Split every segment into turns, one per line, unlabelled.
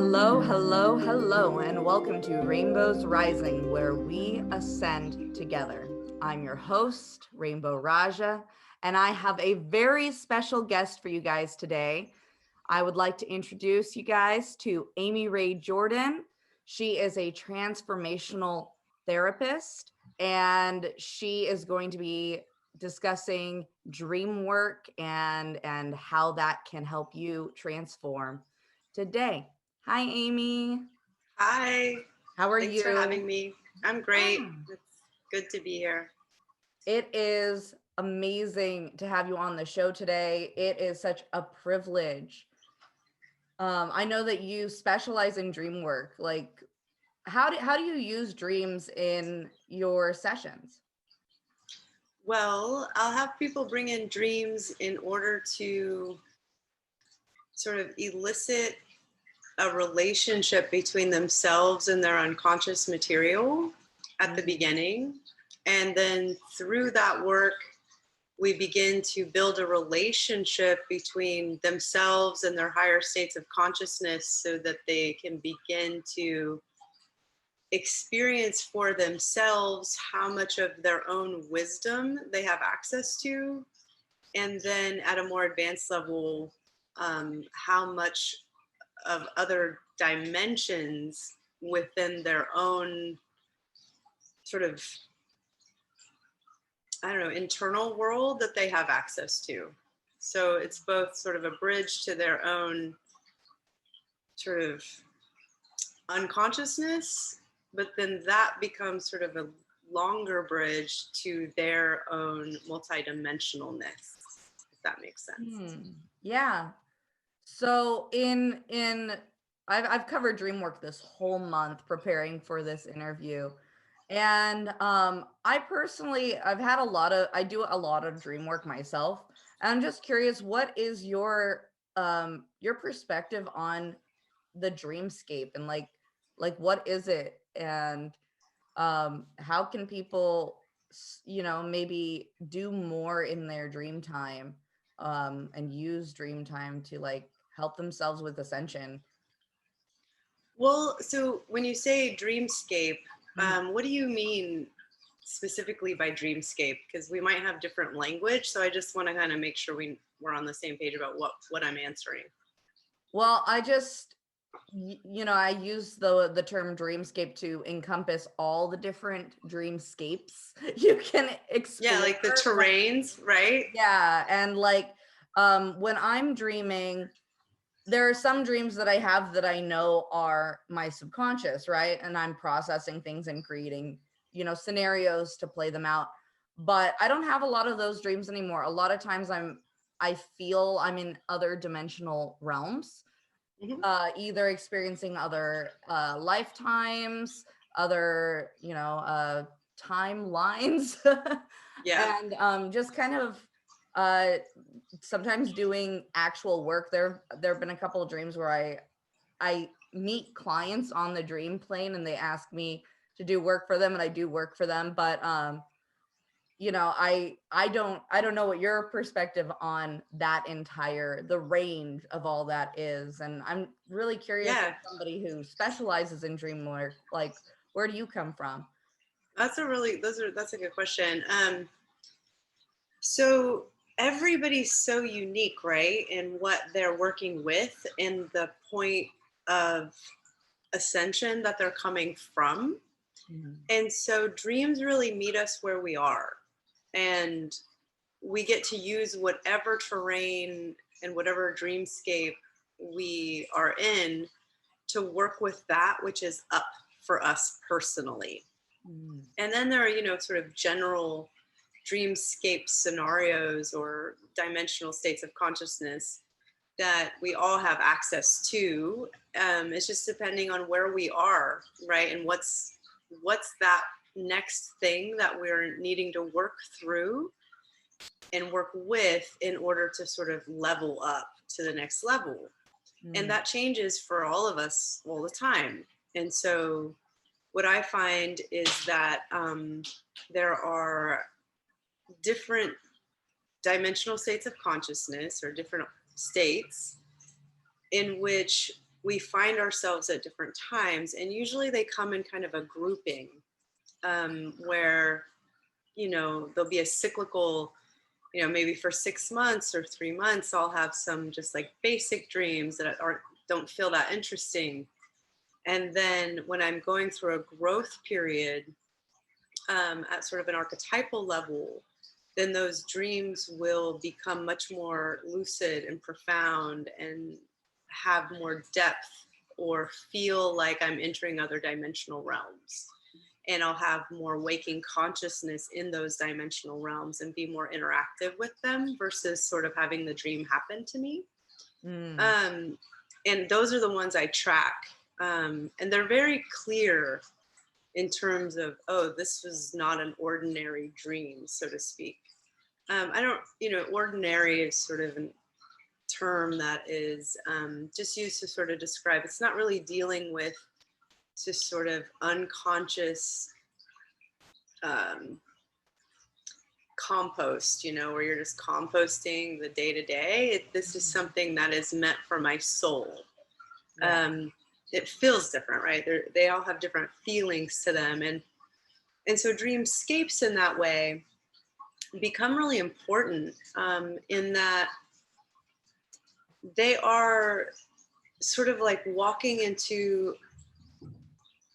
Hello, hello, hello, and welcome to Rainbows Rising, where we ascend together. I'm your host, Rainbow Raaja, and I have a very special guest for you guys today. I would like to introduce you guys to Amy Raye Jordan. She is a transformational therapist, and she is going to be discussing dream work and how that can help you transform today. Hi, Amy.
Hi,
How are
thanks for
you?
having me. I'm great.
Ah.
It's good to be here.
It is amazing to have you on the show today. It is such a privilege. I know that you specialize in dream work. Like, how do you use dreams in your sessions?
Well, I'll have people bring in dreams in order to sort of elicit a relationship between themselves and their unconscious material at the
Mm.
beginning. And then through that work, we begin to build a relationship between themselves and their higher states of consciousness so that they can begin to experience for themselves how much of their own wisdom they have access to, and then at a more advanced level, how much of other dimensions within their own sort of, I don't know, internal world that they have access to. So it's both sort of a bridge to their own sort of unconsciousness, but then that becomes sort of a longer bridge to their own multidimensionalness, if that makes sense.
Yeah. So I've covered dream work this whole month preparing for this interview. And I do a lot of dream work myself. And I'm just curious, what is your perspective on the dreamscape and like what is it, and how can people maybe do more in their dream time, and use dream time to like help themselves with ascension.
Well, so when you say dreamscape,
Mhm.
what do you mean specifically by dreamscape? Because we might have different language, so I just want to kind of make sure we're on the same page about what I'm answering.
Well, I use the term dreamscape to encompass all the different dreamscapes you can
Yeah,
explore.
like the
Like,
terrains, right?
yeah, and like when I'm dreaming, there are some dreams that I have that I know are my subconscious, right? And I'm processing things and creating, scenarios to play them out. But I don't have a lot of those dreams anymore. A lot of times I feel I'm in other dimensional realms,
Hmm.
either experiencing other lifetimes, other, timelines,
Yeah.
and just kind of uh sometimes doing actual work. There have been a couple of dreams where I meet clients on the dream plane and they ask me to do work for them, and I do work for them. But I don't know what your perspective on the range of all that is. And I'm really curious, as
Yeah.
somebody who specializes in dream work, like, where do you come from?
That's a good question. So everybody's so unique, right? In what they're working with and the point of ascension that they're coming from.
Mhm.
And so dreams really meet us where we are. And we get to use whatever terrain and whatever dreamscape we are in to work with that which is up for us personally.
Mhm.
And then there are, sort of general dreamscape scenarios or dimensional states of consciousness that we all have access to. It's just depending on where we are, right? And what's that next thing that we're needing to work through and work with in order to sort of level up to the next level. And
Mhm.
that changes for all of us all the time. And so what I find is that there are different dimensional states of consciousness or different states in which we find ourselves at different times, and usually they come in kind of a grouping, where, there'll be a cyclical, maybe for 6 months or 3 months, I'll have some just like basic dreams that don't feel that interesting. And then when I'm going through a growth period, at sort of an archetypal level, then those dreams will become much more lucid and profound and have more depth, or feel like I'm entering other dimensional realms. And I'll have more waking consciousness in those dimensional realms and be more interactive with them versus sort of having the dream happen to me. And those are the ones I track. And they're very clear in terms of, oh, this was not an ordinary dream, so to speak. I don't, ordinary is sort of a term that is just used to sort of describe, it's not really dealing with just sort of unconscious compost, where you're just composting the day to day. This is something that is meant for my soul. Yeah. It feels different, right? They all have different feelings to them. And so dreamscapes in that way become really important, in that they are sort of like walking into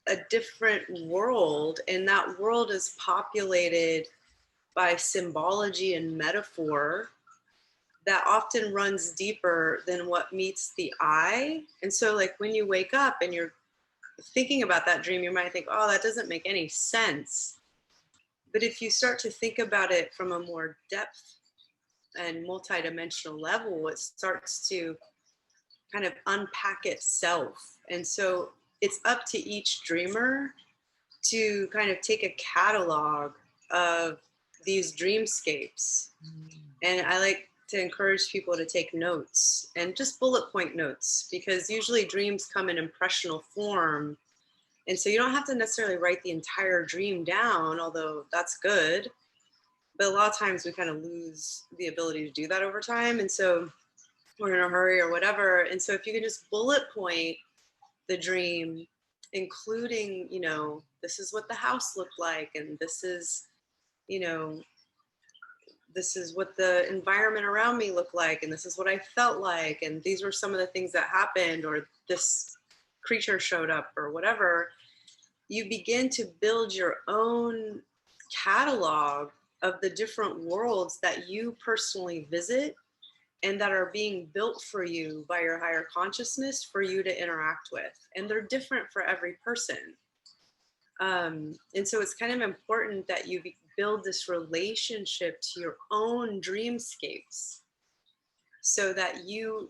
a different world, and that world is populated by symbology and metaphor that often runs deeper than what meets the eye. And so like when you wake up and you're thinking about that dream, you might think, oh, that doesn't make any sense. But if you start to think about it from a more depth and multidimensional level, it starts to kind of unpack itself. And so it's up to each dreamer to kind of take a catalog of these dreamscapes. And I like to encourage people to take notes, and just bullet point notes, because usually dreams come in impressional form. And so you don't have to necessarily write the entire dream down, although that's good. But a lot of times we kind of lose the ability to do that over time. And so we're in a hurry or whatever. And so if you can just bullet point the dream, including, this is what the house looked like, and this is what the environment around me looked like, and this is what I felt like, and these were some of the things that happened, or this creature showed up, or whatever. You begin to build your own catalog of the different worlds that you personally visit and that are being built for you by your higher consciousness for you to interact with. And they're different for every person. And so it's kind of important that you build this relationship to your own dreamscapes, so that you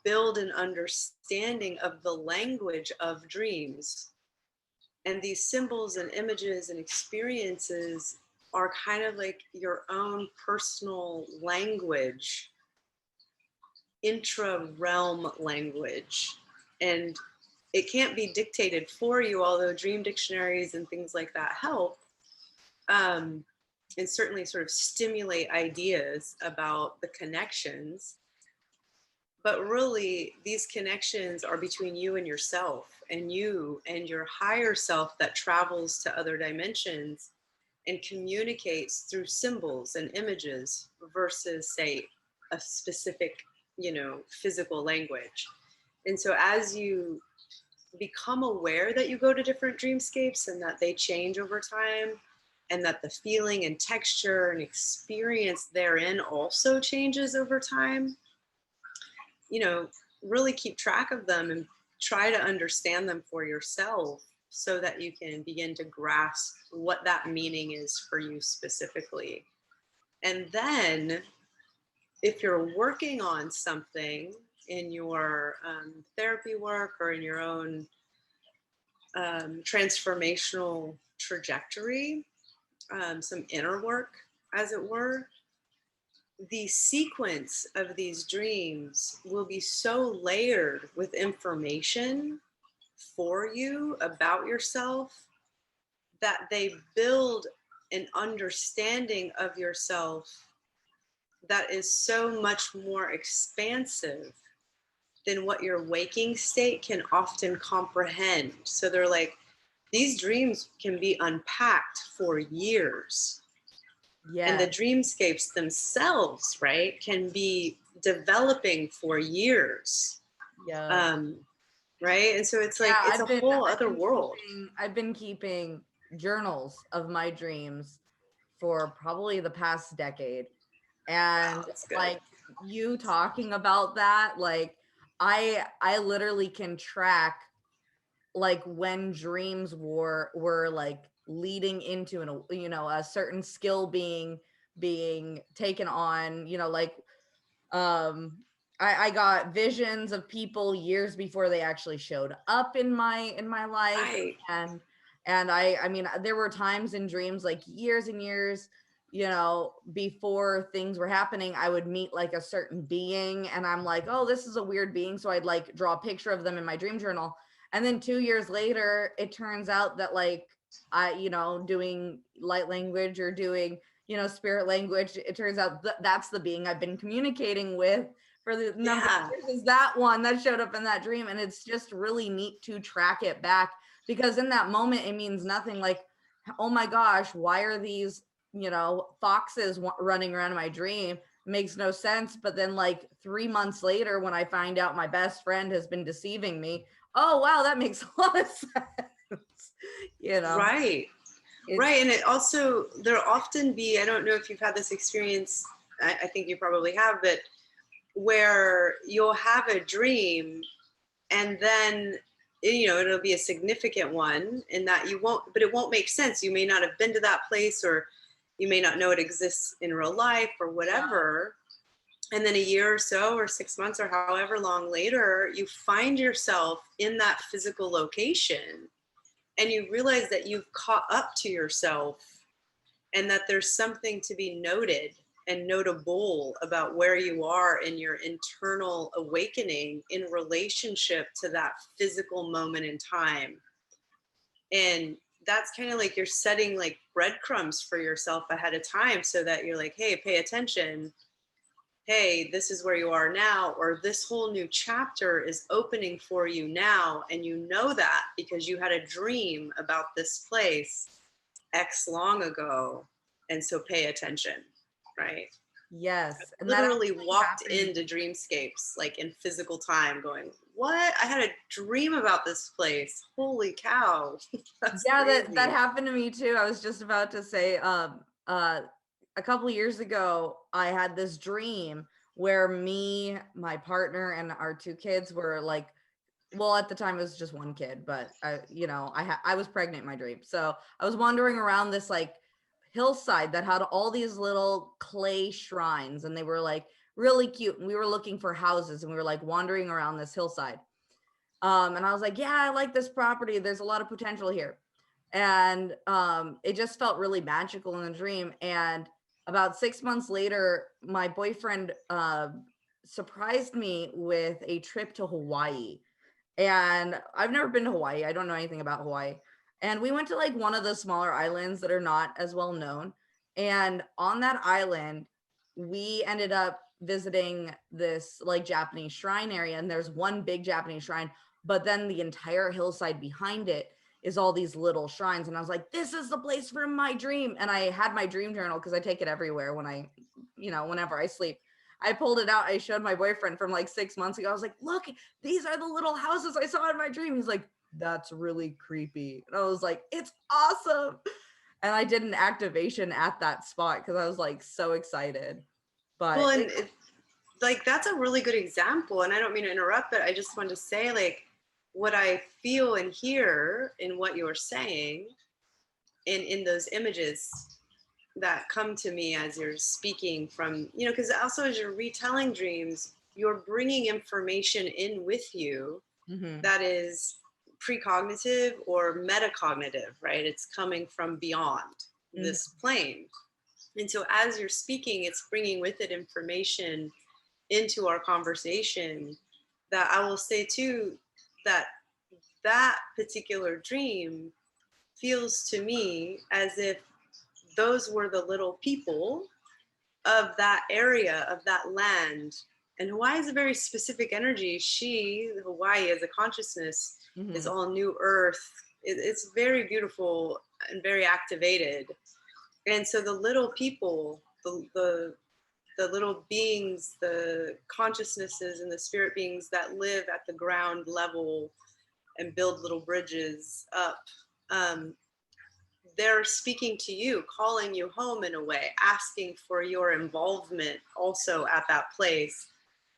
build an understanding of the language of dreams. And these symbols and images and experiences are kind of like your own personal language, intra-realm language. And it can't be dictated for you, although dream dictionaries and things like that help, and certainly sort of stimulate ideas about the connections. But really, these connections are between you and yourself, and you and your higher self that travels to other dimensions and communicates through symbols and images versus, say, a specific, physical language. And so as you become aware that you go to different dreamscapes and that they change over time, and that the feeling and texture and experience therein also changes over time, really keep track of them and try to understand them for yourself, so that you can begin to grasp what that meaning is for you specifically. And then if you're working on something in your therapy work or in your own transformational trajectory, some inner work, as it were, the sequence of these dreams will be so layered with information for you about yourself that they build an understanding of yourself that is so much more expansive than what your waking state can often comprehend. So they're like, these dreams can be unpacked for years. And the
Yes.
dreamscapes themselves, right, can be developing for years.
Yes.
Um, right. And so it's
Yeah,
like, it's a whole other world.
I've been keeping journals of my dreams for probably the past decade.
Wow,
And
that's good.
like you talking about that, like I literally can track like when dreams were like leading into an, you know, a certain skill being taken on, you know, like um I got visions of people years before they actually showed up in my life.
Right.
And I mean there were times in dreams like years and years, you know, before things were happening, I would meet like a certain being and I'm like, oh, this is a weird being, so I'd like draw a picture of them in my dream journal. And then 2 years later it turns out that like I, you know, doing light language or doing, you know, spirit language, it turns out that's the being I've been communicating with for the number of
Yeah.
years, is that one that showed up in that dream. And it's just really neat to track it back, because in that moment it means nothing. Like, oh my gosh, why are these, you know, foxes running around in my dream? Makes no sense. But then like 3 months later, when I find out my best friend has been deceiving me, oh wow, that makes a lot of sense. You know,
Right.
it's
Right. And it also, there'll often be, I don't know if you've had this experience, I think you probably have, but where you'll have a dream and then, you know, it'll be a significant one in that you won't, but it won't make sense. You may not have been to that place, or you may not know it exists in real life or whatever. And then a year or so, or 6 months, or however long later, you find yourself in that physical location and you realize that you've caught up to yourself and that there's something to be noted and notable about where you are in your internal awakening in relationship to that physical moment in time. And that's kind of like you're setting like breadcrumbs for yourself ahead of time so that you're like, hey, pay attention. Hey, this is where you are now, or this whole new chapter is opening for you now. And you know that because you had a dream about this place X long ago. And so pay attention, right?
yes. And that
Literally
actually
walked
happened.
into dreamscapes like in physical time going, what? I had a dream about this place. Holy cow. That's
Yeah, that
crazy.
happened to me too. I was just about to say, a couple years ago, I had this dream where me, my partner, and our two kids were like, well, at the time it was just one kid, but you know, I was pregnant in my dream, so I was wandering around this like hillside that had all these little clay shrines, and they were like really cute. And we were looking for houses, and we were like wandering around this hillside. And I was like, yeah, I like this property. There's a lot of potential here. And it just felt really magical in the dream. And about 6 months later, my boyfriend surprised me with a trip to Hawaii. And I've never been to Hawaii. I don't know anything about Hawaii. And we went to like one of the smaller islands that are not as well known. And on that island, we ended up visiting this like Japanese shrine area. And there's one big Japanese shrine, but then the entire hillside behind it is all these little shrines. And I was like, this is the place for my dream. And I had my dream journal because I take it everywhere when I, you know, whenever I sleep. I pulled it out. I showed my boyfriend from like 6 months ago. I was like, look, these are the little houses I saw in my dream. He's like, that's really creepy. And I was like, it's awesome. And I did an activation at that spot because I was like so excited.
Well,
But
and like that's a really good example. And I don't mean to interrupt, but I just wanted to say like what I feel and hear in what you're saying in those images that come to me as you're speaking from, you know, because also as you're retelling dreams, you're bringing information in with you
mhm,
that is precognitive or metacognitive, right? It's coming from beyond
mhm,
this plane. And so as you're speaking, it's bringing with it information into our conversation that I will say too, that that particular dream feels to me as if those were the little people of that area, of that land, And Hawaii is a very specific energy. Hawaii as a consciousness is
Mhm.
all new earth. It's very beautiful and very activated. And so the little people, the little beings, the consciousnesses and the spirit beings that live at the ground level and build little bridges up, um, they're speaking to you, calling you home in a way, asking for your involvement also at that place.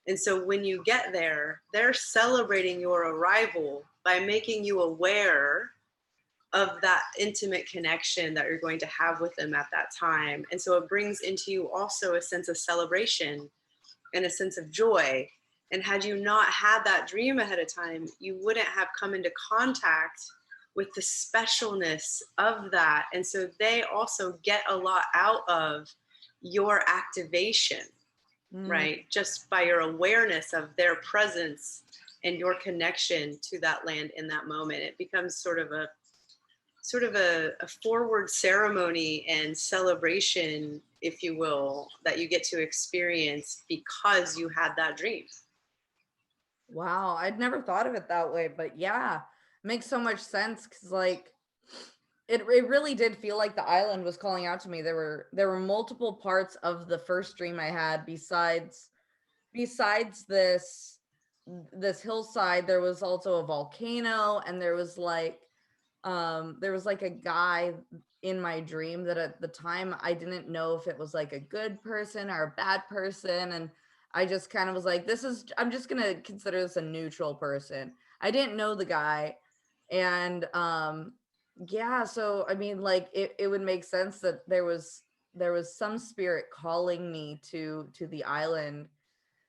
And so when you get there, they're celebrating your arrival by making you aware of that intimate connection that you're going to have with them at that time. And so it brings into you also a sense of celebration and a sense of joy. And had you not had that dream ahead of time, you wouldn't have come into contact with the specialness of that. And so they also get a lot out of your activation,
Mm.
right? Just by your awareness of their presence and your connection to that land in that moment. It becomes sort of a forward ceremony and celebration, if you will, that you get to experience because you had that dream.
Wow, I'd never thought of it that way, but yeah, makes so much sense because like it really did feel like the island was calling out to me. There were multiple parts of the first dream I had besides this hillside. There was also a volcano, and there was like a guy in my dream that at the time I didn't know if it was like a good person or a bad person, and I just kind of was like, I'm just going to consider this a neutral person. I didn't know the guy. And yeah, so I mean, like it would make sense that there was some spirit calling me to the island.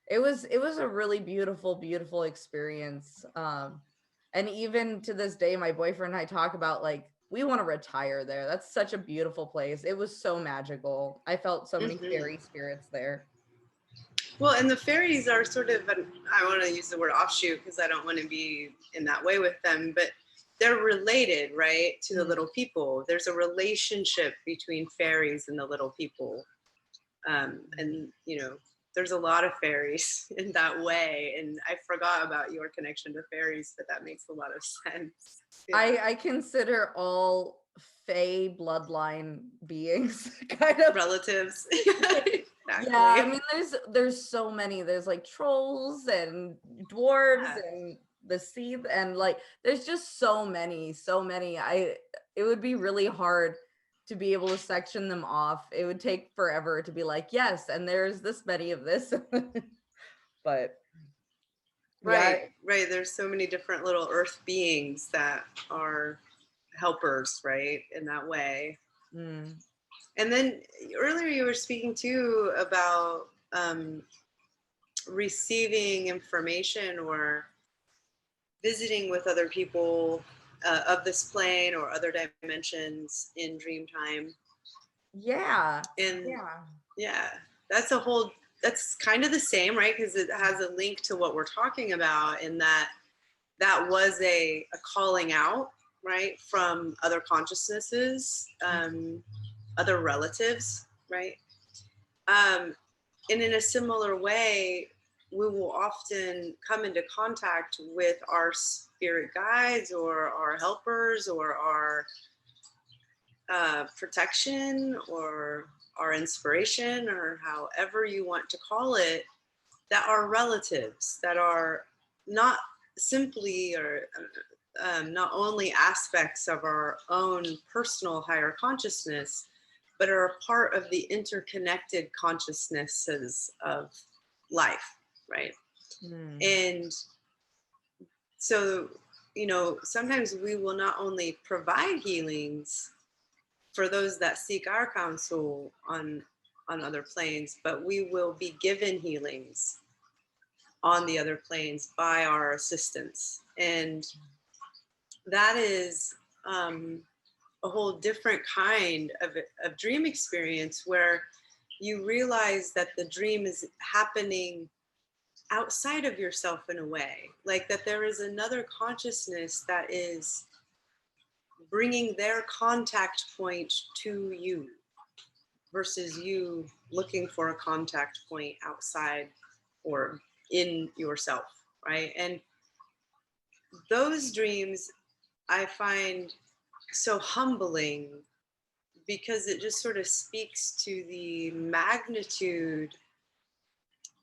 It was a really beautiful experience. And even to this day, my boyfriend and I talk about like we want to retire there. That's such a beautiful place. It was so magical. I felt so many
Mm-hmm.
fairy spirits there.
Well, and the fairies are sort of, I want to use the word offshoot because I don't want to be in that way with them, but they're related, right, to the
Mm.
little people. There's a relationship between fairies and the little people. And, there's a lot of fairies in that way. And I forgot about your connection to fairies, but that makes a lot of sense. Yeah.
I consider all fae bloodline beings kind of.
Relatives.
Yeah, I
Exactly.
mean there's so many. There's like trolls and dwarves
Yeah.
and the sea, and like there's just so many. It would be really hard to be able to section them off. It would take forever to be like, yes, and there's this many of this. But yeah.
Right. There's so many different little earth beings that are helpers, right, in that way.
Mm,
And then earlier you were speaking too about receiving information or visiting with other people of this plane or other dimensions in dream time.
yeah.
And
Yeah.
yeah, that's kind of the same, right? Because it has a link to what we're talking about in that was a calling out, right, from other consciousnesses, other relatives, right? Um, and in a similar way, we will often come into contact with our spirit guides or our helpers or our protection or our inspiration or however you want to call it, that are relatives, that are not simply or not only aspects of our own personal higher consciousness, but are a part of the interconnected consciousnesses of life, right?
Mm,
And so, sometimes we will not only provide healings for those that seek our counsel on other planes, but we will be given healings on the other planes by our assistants. And that is a whole different kind of dream experience where you realize that the dream is happening outside of yourself in a way, like that there is another consciousness that is bringing their contact point to you versus you looking for a contact point outside or in yourself, right? And those dreams I find so humbling because it just sort of speaks to the magnitude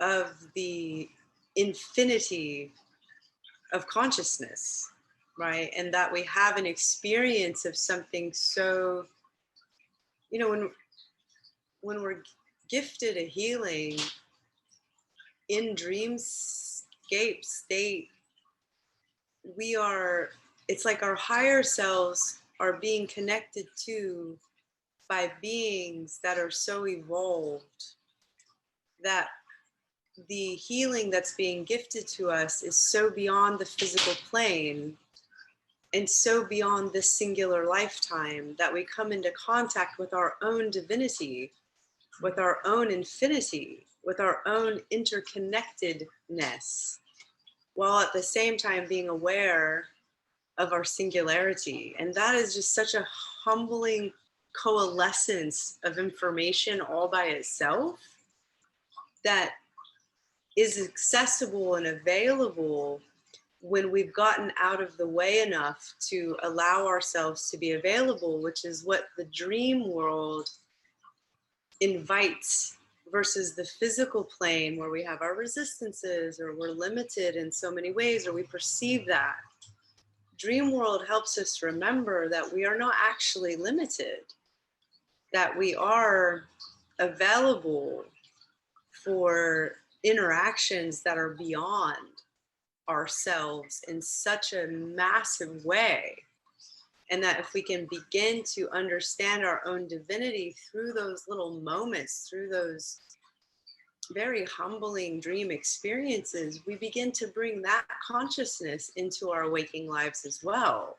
of the infinity of consciousness, right? And that we have an experience of something so, you know, when we're gifted a healing in dreamscape state, we are, it's like our higher selves are being connected to by beings that are so evolved that the healing that's being gifted to us is so beyond the physical plane and so beyond this singular lifetime that we come into contact with our own divinity, with our own infinity, with our own interconnectedness, while at the same time being aware of our singularity. And that is just such a humbling coalescence of information all by itself that is accessible and available when we've gotten out of the way enough to allow ourselves to be available, which is what the dream world invites versus the physical plane where we have our resistances or we're limited in so many ways or we perceive that. Dream world helps us remember that we are not actually limited, that we are available for interactions that are beyond ourselves in such a massive way. And that if we can begin to understand our own divinity through those little moments, through those very humbling dream experiences, we begin to bring that consciousness into our waking lives as well.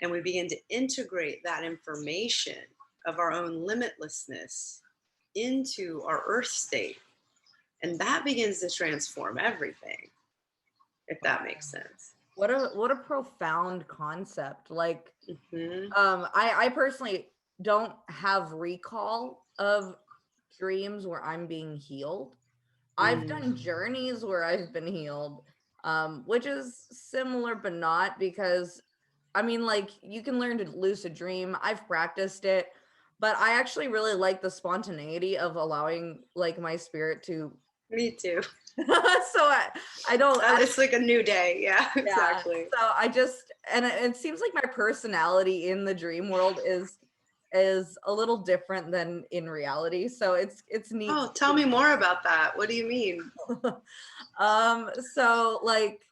And we begin to integrate that information of our own limitlessness into our earth state. And that begins to transform everything, if that makes sense.
What a profound concept. Like,
Mm-hmm.
I personally don't have recall of dreams where I'm being healed. I've done journeys where I've been healed, which is similar but not, because I mean, like, you can learn to lucid dream. I've practiced it, but I actually really like the spontaneity of allowing like my spirit to.
Me too.
So I don't.
It's like a new day. Yeah,
Yeah.
exactly.
So I just, and it seems like my personality in the dream world is a little different than in reality. So it's neat.
Oh, tell me more about that. What do you mean?
So like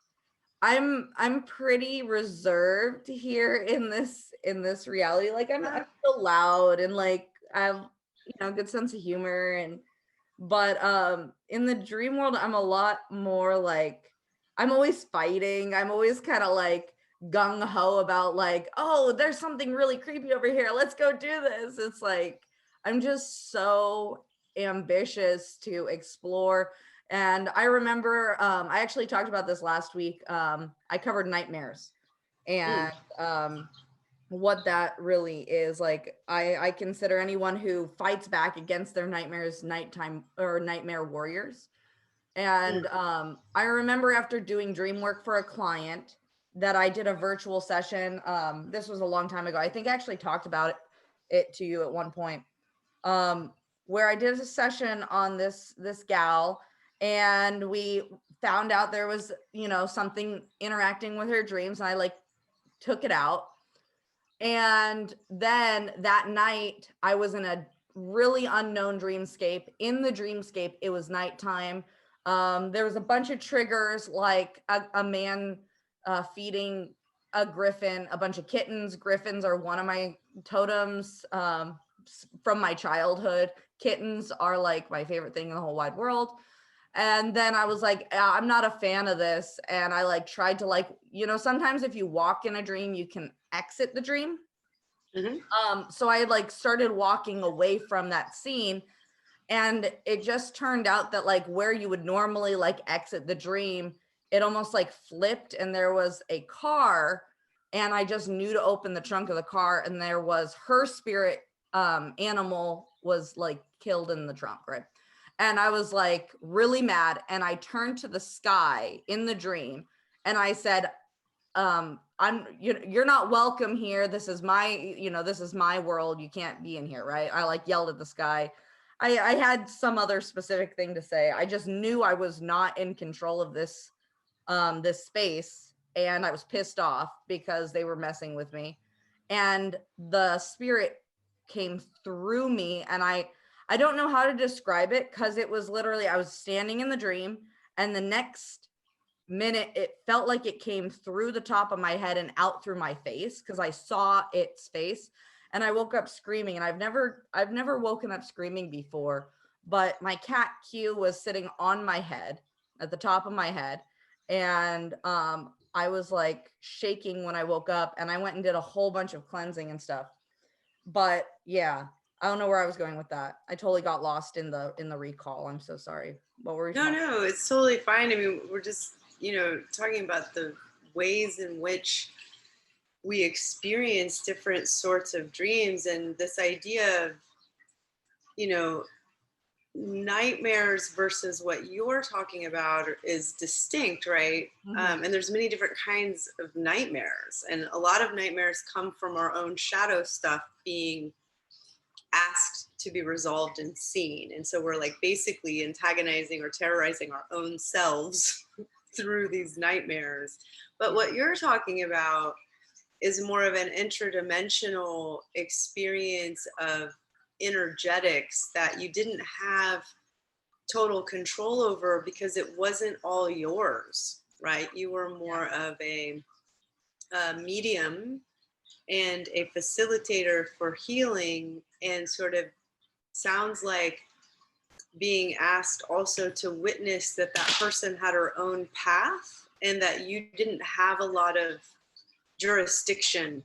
I'm pretty reserved here in this reality. Like I'm still loud and like I have, good sense of humor, and but in the dream world I'm a lot more like, I'm always fighting. I'm always kind of like gung-ho about like, oh, there's something really creepy over here, let's go do this. It's like I'm just so ambitious to explore. And I remember I actually talked about this last week. I covered nightmares and what that really is. Like I consider anyone who fights back against their nightmares nighttime or nightmare warriors. And I remember after doing dream work for a client that I did a virtual session. This was a long time ago. I think I actually talked about it to you at one point, where I did a session on this gal, and we found out there was, something interacting with her dreams, and I like took it out. And then that night I was in a really unknown dreamscape. In the dreamscape, it was nighttime. There was a bunch of triggers, like a man feeding a griffin, a bunch of kittens. Griffins are one of my totems from my childhood. Kittens are like my favorite thing in the whole wide world. And then I was like, I'm not a fan of this. And I like tried to like, sometimes if you walk in a dream, you can exit the dream. So I like started walking away from that scene, and it just turned out that like where you would normally like exit the dream, it almost like flipped, and there was a car, and I just knew to open the trunk of the car, and there was her spirit animal was like killed in the trunk, right? And I was like really mad. And I turned to the sky in the dream and I said, you're not welcome here. This is this is my world. You can't be in here. Right. I like yelled at the sky. I had some other specific thing to say. I just knew I was not in control of this space. And I was pissed off because they were messing with me. And the spirit came through me. And I don't know how to describe it because it was literally, I was standing in the dream and the next minute it felt like it came through the top of my head and out through my face because I saw its face. And I woke up screaming, and I've never woken up screaming before, but my cat Q was sitting on my head at the top of my head. And I was like shaking when I woke up, and I went and did a whole bunch of cleansing and stuff. But yeah, I don't know where I was going with that. I totally got lost in the recall. I'm so sorry. What were we talking?
No, it's totally fine. I mean, we're just, talking about the ways in which we experience different sorts of dreams, and this idea of, nightmares versus what you're talking about is distinct, right?
Mm-hmm.
And there's many different kinds of nightmares, and a lot of nightmares come from our own shadow stuff being asked to be resolved and seen, and so we're like basically antagonizing or terrorizing our own selves through these nightmares. But what you're talking about is more of an interdimensional experience of energetics that you didn't have total control over because it wasn't all yours, right? You were more of a medium and a facilitator for healing, and sort of sounds like being asked also to witness that that person had her own path and that you didn't have a lot of jurisdiction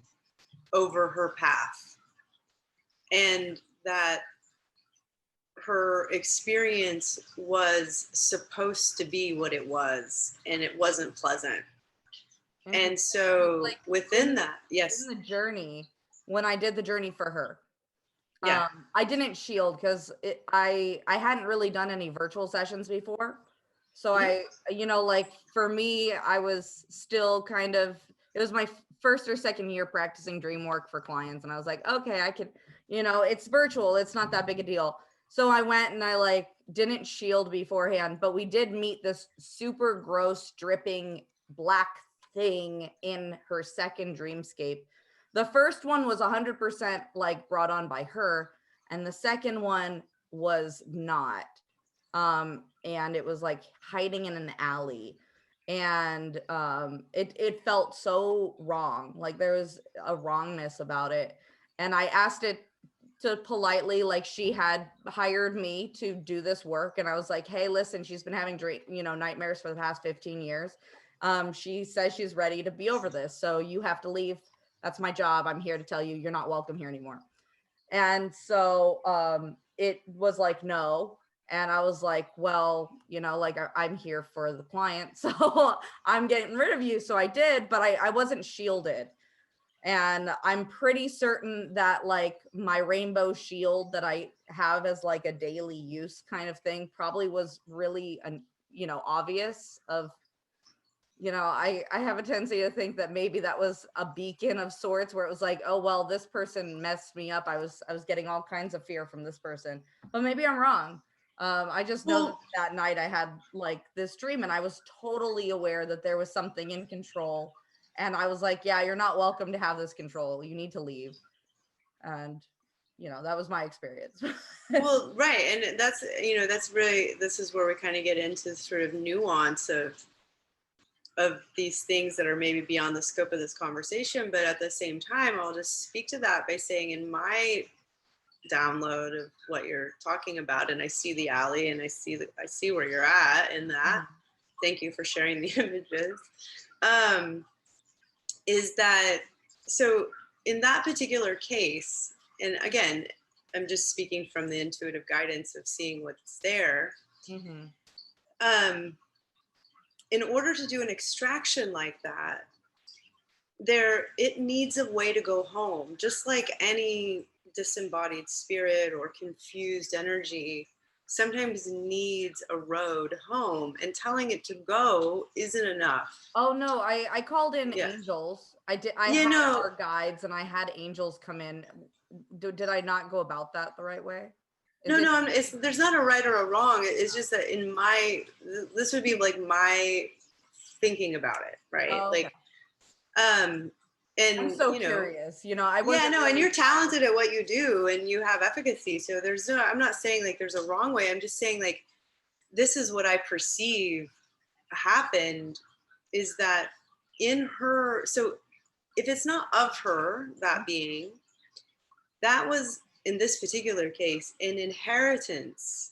over her path, and that her experience was supposed to be what it was, and it wasn't pleasant. And so
like
within that, yes,
in the journey, when I did the journey for her,
yeah,
I didn't shield because I hadn't really done any virtual sessions before. So like for me, I was still kind of, it was my first or second year practicing dream work for clients. And I was like, okay, I could, it's virtual. It's not that big a deal. So I went and I like didn't shield beforehand, but we did meet this super gross dripping black thing in her second dreamscape. The first one was 100% like brought on by her, and the second one was not. And it was like hiding in an alley, and it felt so wrong. Like there was a wrongness about it, and I asked it to politely, like she had hired me to do this work, and I was like, hey, listen, she's been having nightmares for the past 15 years. She says she's ready to be over this, so you have to leave. That's my job. I'm here to tell you you're not welcome here anymore. And so it was like, no. And I was like, well, like I'm here for the client, so I'm getting rid of you. So I did, but I wasn't shielded. And I'm pretty certain that like my rainbow shield that I have as like a daily use kind of thing probably was really, obvious of, I have a tendency to think that maybe that was a beacon of sorts where it was like, oh, well, this person messed me up. I was getting all kinds of fear from this person, but maybe I'm wrong. I just know that night I had like this dream, and I was totally aware that there was something in control. And I was like, yeah, you're not welcome to have this control. You need to leave. And, that was my experience.
well, right. And that's really, this is where we kind of get into sort of nuance of these things that are maybe beyond the scope of this conversation. But at the same time, I'll just speak to that by saying, in my download of what you're talking about, and I see the alley, and I see where you're at in that. Thank you for sharing the images. Is that, so in that particular case, and again, I'm just speaking from the intuitive guidance of seeing what's there. Mm-hmm. In order to do an extraction like that, it needs a way to go home, just like any disembodied spirit or confused energy. sometimes needs a road home, and telling it to go isn't enough.
Oh no, I called in
Yeah.
angels. I
You
had
know,
our guides and I had angels come in. Did I not go about that the right way? Is
no,
it?
no, there's not a right or a wrong. It's just that this would be like my thinking about it, right?
Oh, okay.
Like, um,
I'm
and
so curious. I
yeah,
wasn't
no, and
really
you're talented at what you do, and you have efficacy. So I'm not saying like there's a wrong way. I'm just saying like this is what I perceive happened is that in her. So if it's not of her, that being, that was in this particular case an inheritance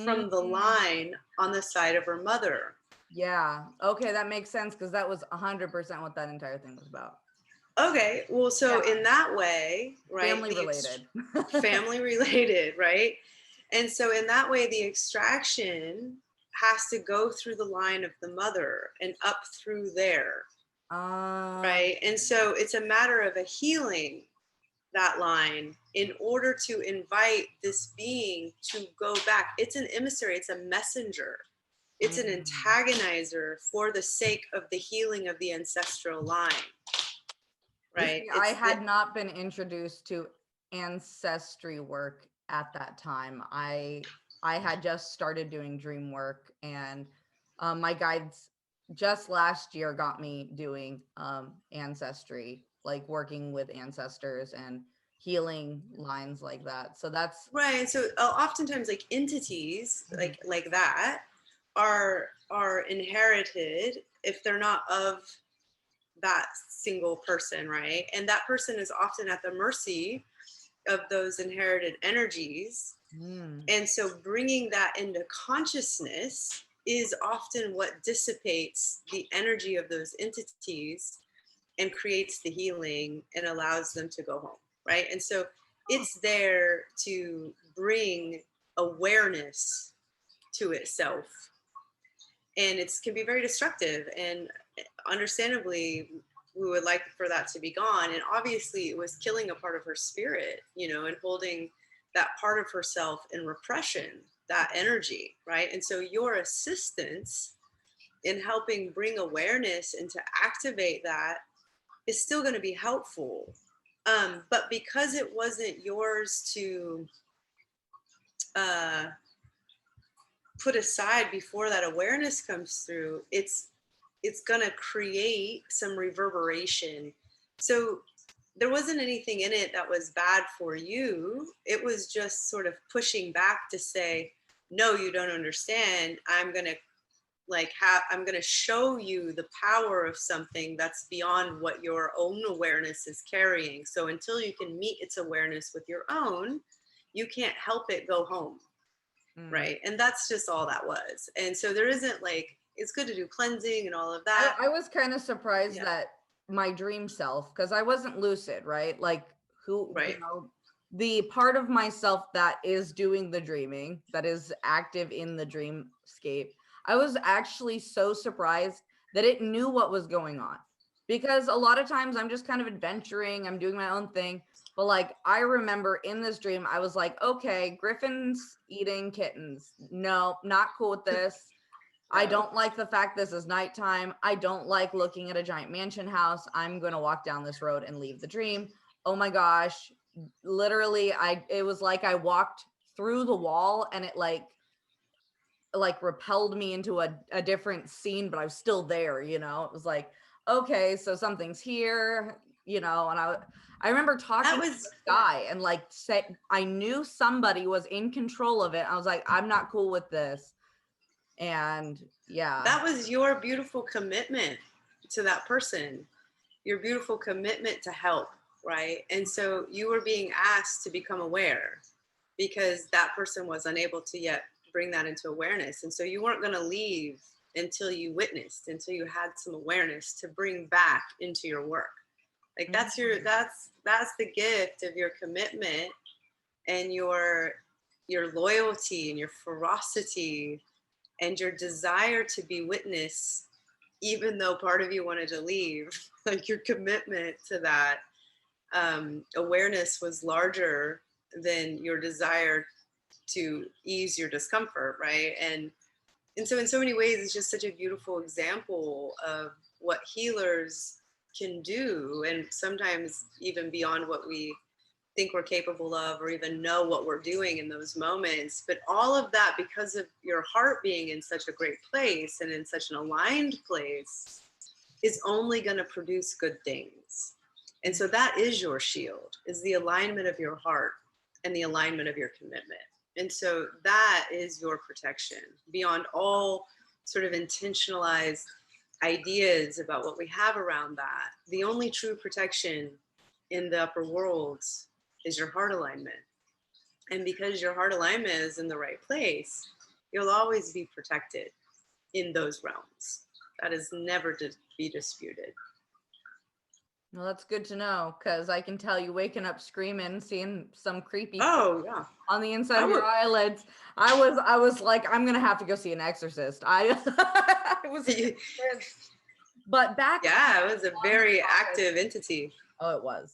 from the
Mm,
line on the side of her mother.
yeah. Okay, that makes sense because that was 100% what that entire thing was about.
Okay, well, so
Yeah.
in that way, right,
Family related.
family related, right? And so in that way, the extraction has to go through the line of the mother and up through there,
Um,
right? And so it's a matter of a healing that line in order to invite this being to go back. It's an emissary, it's a messenger, it's an
mm.
antagonizer for the sake of the healing of the ancestral line,
You
right?
see, I
It's the
had not been introduced to ancestry work at that time. I had just started doing dream work, and my guides just last year got me doing ancestry, like working with ancestors and healing lines like that. So that's
right. So oftentimes like entities
Mhm.
like that are inherited if they're not of that single person, right? And that person is often at the mercy of those inherited energies.
Mm.
And so bringing that into consciousness is often what dissipates the energy of those entities and creates the healing and allows them to go home, right? And so it's there to bring awareness to itself. And it can be very destructive. And understandably, we would like for that to be gone. And obviously, it was killing a part of her spirit, and holding that part of herself in repression, that energy, right? And so, your assistance in helping bring awareness and to activate that is still going to be helpful. But because it wasn't yours to uh, put aside before that awareness comes through, it's going to create some reverberation. So there wasn't anything in it that was bad for you. It was just sort of pushing back to say, no, you don't understand. I'm going to show you the power of something that's beyond what your own awareness is carrying. So until you can meet its awareness with your own, you can't help it go home.
Mm.
Right. And that's just all that was. And so there isn't like, it's good to do cleansing and all of that.
I was kind of surprised
Yeah.
that my dream self, because I wasn't lucid, right? Like
Right.
the part of myself that is doing the dreaming, that is active in the dreamscape. I was actually so surprised that it knew what was going on. Because a lot of times I'm just kind of adventuring, I'm doing my own thing. But like I remember in this dream, I was like, okay, Griffin's eating kittens. No, not cool with this. I don't like the fact this is nighttime. I don't like looking at a giant mansion house. I'm going to walk down this road and leave the dream. Oh my gosh. Literally, it was like I walked through the wall and it like repelled me into a different scene, but I was still there, It was like, okay, so something's here, and I remember talking
That
to
was,
the sky and like say I knew somebody was in control of it. I was like, I'm not cool with this. And yeah.
that was your beautiful commitment to that person, your beautiful commitment to help. Right. And so you were being asked to become aware because that person was unable to yet bring that into awareness. And so you weren't going to leave until you witnessed, until you had some awareness to bring back into your work. Like that's the gift of your commitment and your loyalty and your ferocity and your desire to be witness, even though part of you wanted to leave. Like your commitment to that awareness was larger than your desire to ease your discomfort, right? And so in so many ways, it's just such a beautiful example of what healers can do, and sometimes even beyond what we think we're capable of or even know what we're doing in those moments. But all of that, because of your heart being in such a great place and in such an aligned place, is only going to produce good things. And so that is your shield, is the alignment of your heart and the alignment of your commitment. And so that is your protection beyond all sort of intentionalized ideas about what we have around that. The only true protection in the upper worlds is your heart alignment. And because your heart alignment is in the right place, you'll always be protected in those realms. That is never to be disputed.
Well, that's good to know, because I can tell you waking up screaming, seeing some creepy
Oh yeah,
on the inside of your eyelids. I was like, I'm gonna have to go see an exorcist. I was, but back.
Yeah, it was a very active entity.
Oh, it was.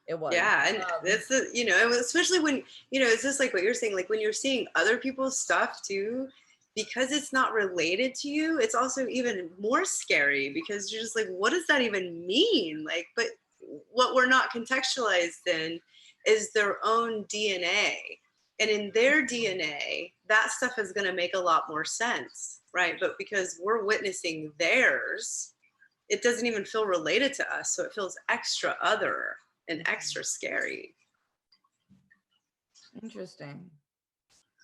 It was.
Yeah, and that's the, you know, especially when, you know, it's just like what you're saying, like when you're seeing other people's stuff too, because it's not related to you, it's also even more scary, because you're just like, what does that even mean? Like, but what we're not contextualized in is their own DNA. And in their DNA, that stuff is going to make a lot more sense, right? But because we're witnessing theirs, it doesn't even feel related to us. So it feels extra other and extra scary.
Interesting.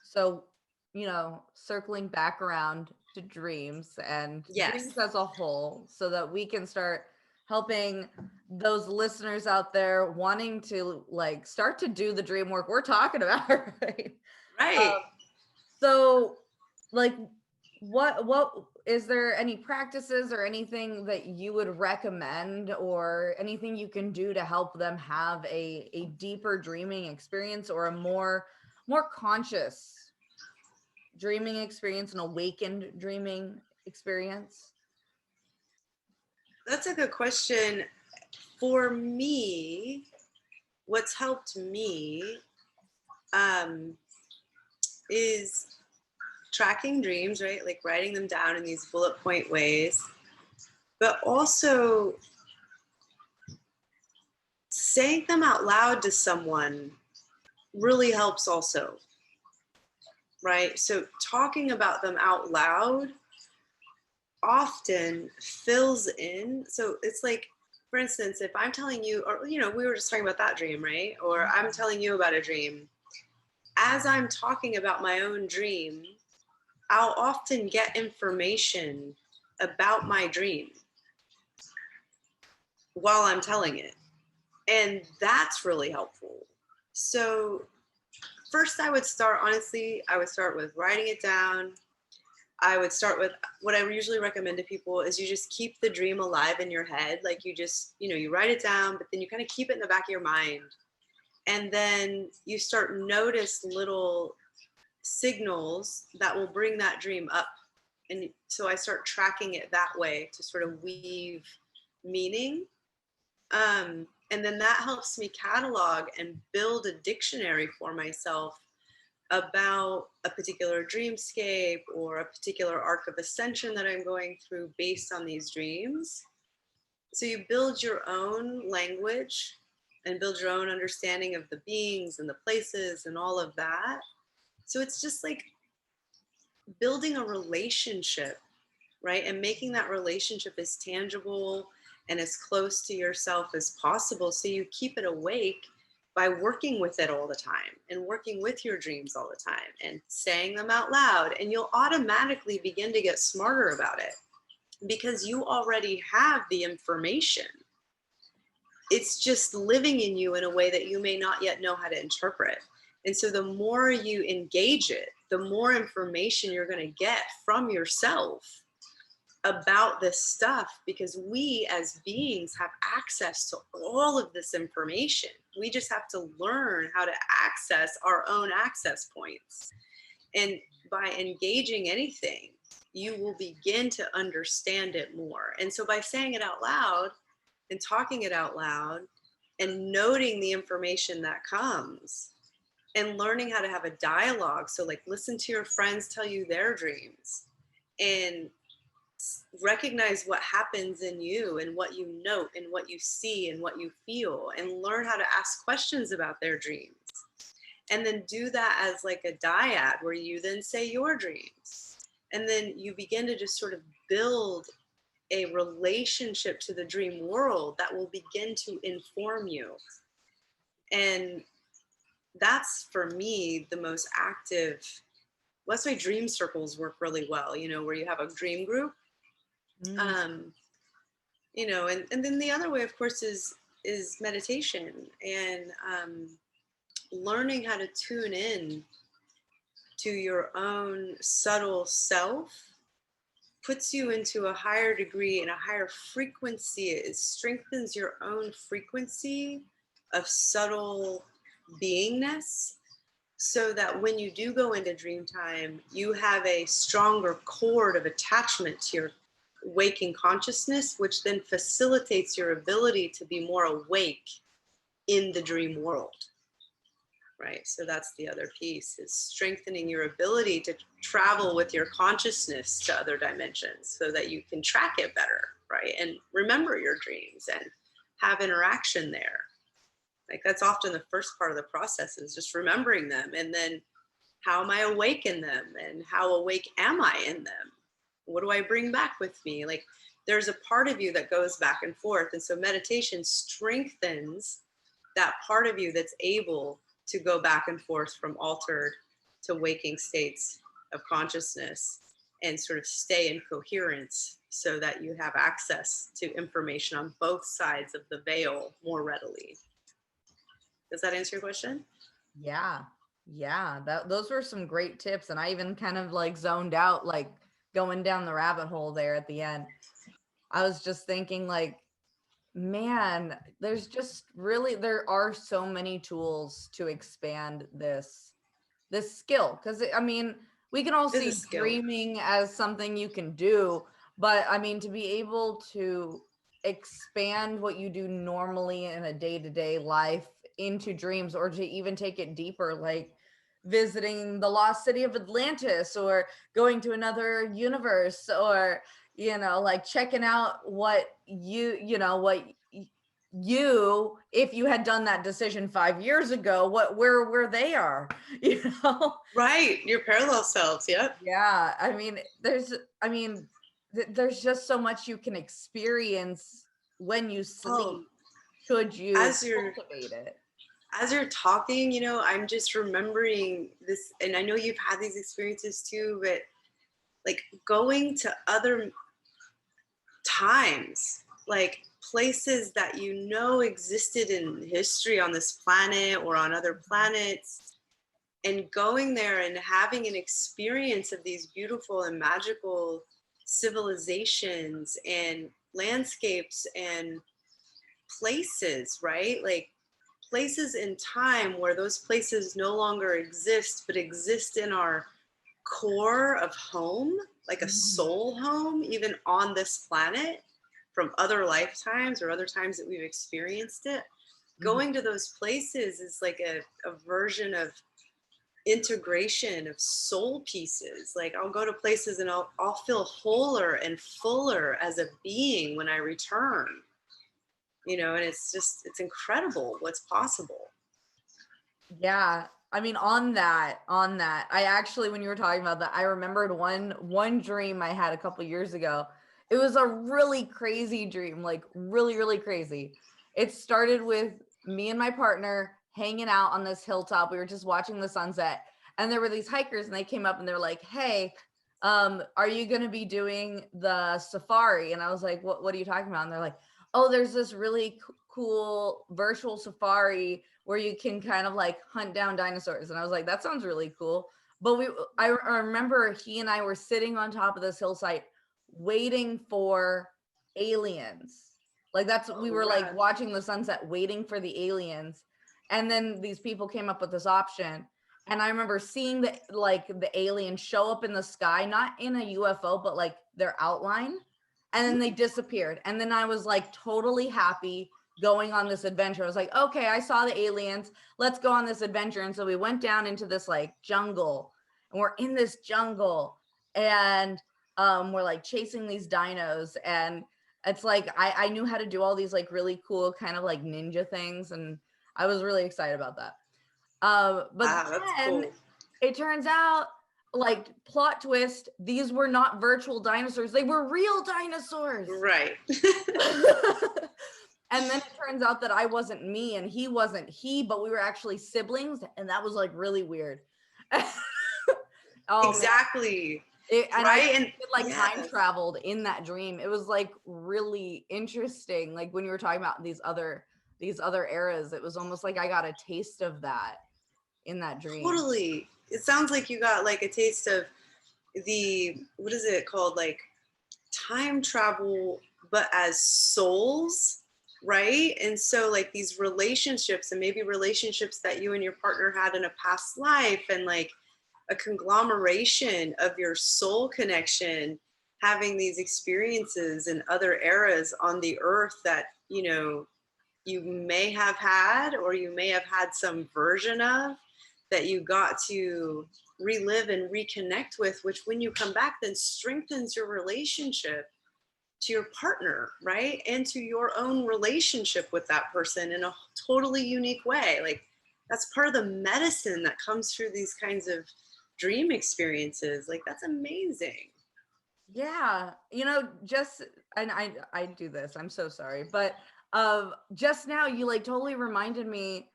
So, you know, circling back around to dreams and dreams as a whole, so that we can start helping those listeners out there wanting to like start to do the dream work we're talking about, right?
Right.
So like what is there any practices or anything that you would recommend, or anything you can do to help them have a deeper dreaming experience, or a more conscious dreaming experience, an awakened dreaming experience?
That's a good question. For me, what's helped me is tracking dreams, right? Like writing them down in these bullet point ways, but also saying them out loud to someone really helps also, right? So talking about them out loud often fills in. So it's like, for instance, if I'm telling you, or, you know, we were just talking about that dream, right? Or I'm telling you about a dream. As I'm talking about my own dream, I'll often get information about my dream while I'm telling it. And that's really helpful. So first I would start with writing it down. I would start with, what I usually recommend to people is you just keep the dream alive in your head. Like you just, you know, you write it down, but then you kind of keep it in the back of your mind. And then you start notice little signals that will bring that dream up. And so I start tracking it that way to sort of weave meaning. And then that helps me catalog and build a dictionary for myself about a particular dreamscape or a particular arc of ascension that I'm going through based on these dreams. So you build your own language and build your own understanding of the beings and the places and all of that. So it's just like building a relationship, right? And making that relationship as tangible and as close to yourself as possible, so you keep it awake by working with it all the time and working with your dreams all the time and saying them out loud. And you'll automatically begin to get smarter about it because you already have the information. It's just living in you in a way that you may not yet know how to interpret. And so the more you engage it, the more information you're going to get from yourself about this stuff, because we as beings have access to all of this information. We just have to learn how to access our own access points. And by engaging anything, you will begin to understand it more. And so by saying it out loud and talking it out loud and noting the information that comes, and learning how to have a dialogue. So like listen to your friends tell you their dreams and recognize what happens in you and what you note and what you see and what you feel, and learn how to ask questions about their dreams. And then do that as like a dyad where you then say your dreams. And then you begin to just sort of build a relationship to the dream world that will begin to inform you. And that's for me the most active. That's why dream circles work really well, you know, where you have a dream group.
Mm.
Um, you know, and then the other way, of course, is meditation and learning how to tune in to your own subtle self puts you into a higher degree and a higher frequency. It strengthens your own frequency of subtle beingness, so that when you do go into dream time, you have a stronger cord of attachment to your waking consciousness, which then facilitates your ability to be more awake in the dream world. Right. So that's the other piece, is strengthening your ability to travel with your consciousness to other dimensions so that you can track it better. Right. And remember your dreams and have interaction there. Like that's often the first part of the process, is just remembering them. And then how am I awake in them? And how awake am I in them? What do I bring back with me? Like there's a part of you that goes back and forth. And so meditation strengthens that part of you that's able to go back and forth from altered to waking states of consciousness and sort of stay in coherence, so that you have access to information on both sides of the veil more readily. Does that answer your question?
Yeah. Yeah. Those were some great tips. And I even kind of like zoned out, like going down the rabbit hole there at the end. I was just thinking like, man, there's just really, there are so many tools to expand this skill. Cause I mean, we can all
It is a
see
skill.
dreaming as something you can do, but I mean, to be able to expand what you do normally in a day-to-day life into dreams, or to even take it deeper, like visiting the lost city of Atlantis, or going to another universe, or like checking out what you, if you had done that decision 5 years ago, where they are, you know.
Right. Your parallel selves. Yep.
Yeah, there's just so much you can experience when you
Oh,
sleep, should you
as you're
cultivate it.
as you're talking, you know, I'm just remembering this, and I know you've had these experiences too, but like going to other times, like places that you know existed in history on this planet or on other planets, and going there and having an experience of these beautiful and magical civilizations and landscapes and places, right? Like places in time where those places no longer exist, but exist in our core of home, like a
Mm.
soul home, even on this planet from other lifetimes or other times that we've experienced it.
Mhm.
Going to those places is like a version of integration of soul pieces. Like I'll go to places and I'll feel wholer and fuller as a being when I return, you know, and it's incredible what's possible.
Yeah. I mean, on that, I actually, when you were talking about that, I remembered one dream I had a couple years ago. It was a really crazy dream, like really, really crazy. It started with me and my partner hanging out on this hilltop. We were just watching the sunset, and there were these hikers, and they came up and they were like, "Hey, are you going to be doing the safari?" And I was like, what are you talking about? And they're like, "Oh, there's this really cool virtual safari where you can kind of like hunt down dinosaurs." And I was like, that sounds really cool. But I remember he and I were sitting on top of this hillside waiting for aliens. Like we
Oh,
were like
rad.
watching the sunset, waiting for the aliens. And then these people came up with this option. And I remember seeing the aliens show up in the sky, not in a UFO, but like their outline. And then they disappeared. And then I was like totally happy, going on this adventure. I was like, okay, I saw the aliens. Let's go on this adventure. And so we went down into this like jungle, and we're in this jungle, and we're like chasing these dinos, and it's like I knew how to do all these like really cool kind of like ninja things, and I was really excited about that. But
Wow, that's
then
cool.
it turns out, like, plot twist, these were not virtual dinosaurs, they were real dinosaurs.
Right.
And then it turns out that I wasn't me and he wasn't he, but we were actually siblings, and that was like really weird. Oh
Exactly.
man. And I
Right.
did
And
like time
yes.
traveled in that dream. It was like really interesting. Like when you were talking about these other eras, it was almost like I got a taste of that in that dream.
Totally. It sounds like you got like a taste of what is it called? Like time travel, but as souls, right? And so, like, these relationships, and maybe relationships that you and your partner had in a past life, and like a conglomeration of your soul connection, having these experiences in other eras on the earth that, you may have had, or you may have had some version of, that you got to relive and reconnect with, which when you come back then strengthens your relationship to your partner, right? And to your own relationship with that person in a totally unique way. Like, that's part of the medicine that comes through these kinds of dream experiences. Like, that's amazing.
Yeah, just, and I do this. I'm so sorry, but just now you like totally reminded me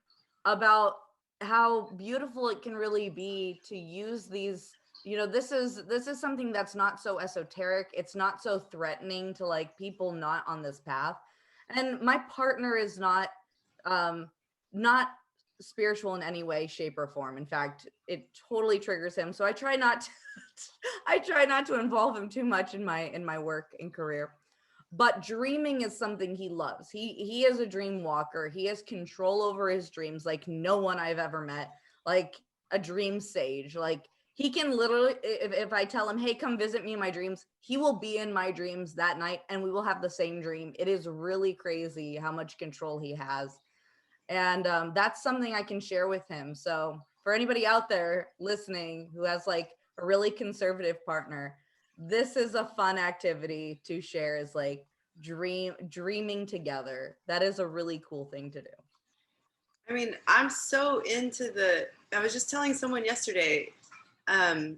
about how beautiful it can really be to use these. This is something that's not so esoteric. It's not so threatening to like people not on this path. And my partner is not spiritual in any way, shape, or form. In fact, it totally triggers him. So I try not to I try not to involve him too much in my work and career. But dreaming is something he loves. He is a dream walker. He has control over his dreams like no one I've ever met. Like a dream sage. Like he can literally, if I tell him, hey, come visit me in my dreams, he will be in my dreams that night and we will have the same dream. It is really crazy how much control he has. And that's something I can share with him. So for anybody out there listening who has like a really conservative partner, this is a fun activity to share, is like dreaming together. That is a really cool thing to do.
I mean, I'm so I was just telling someone yesterday, um,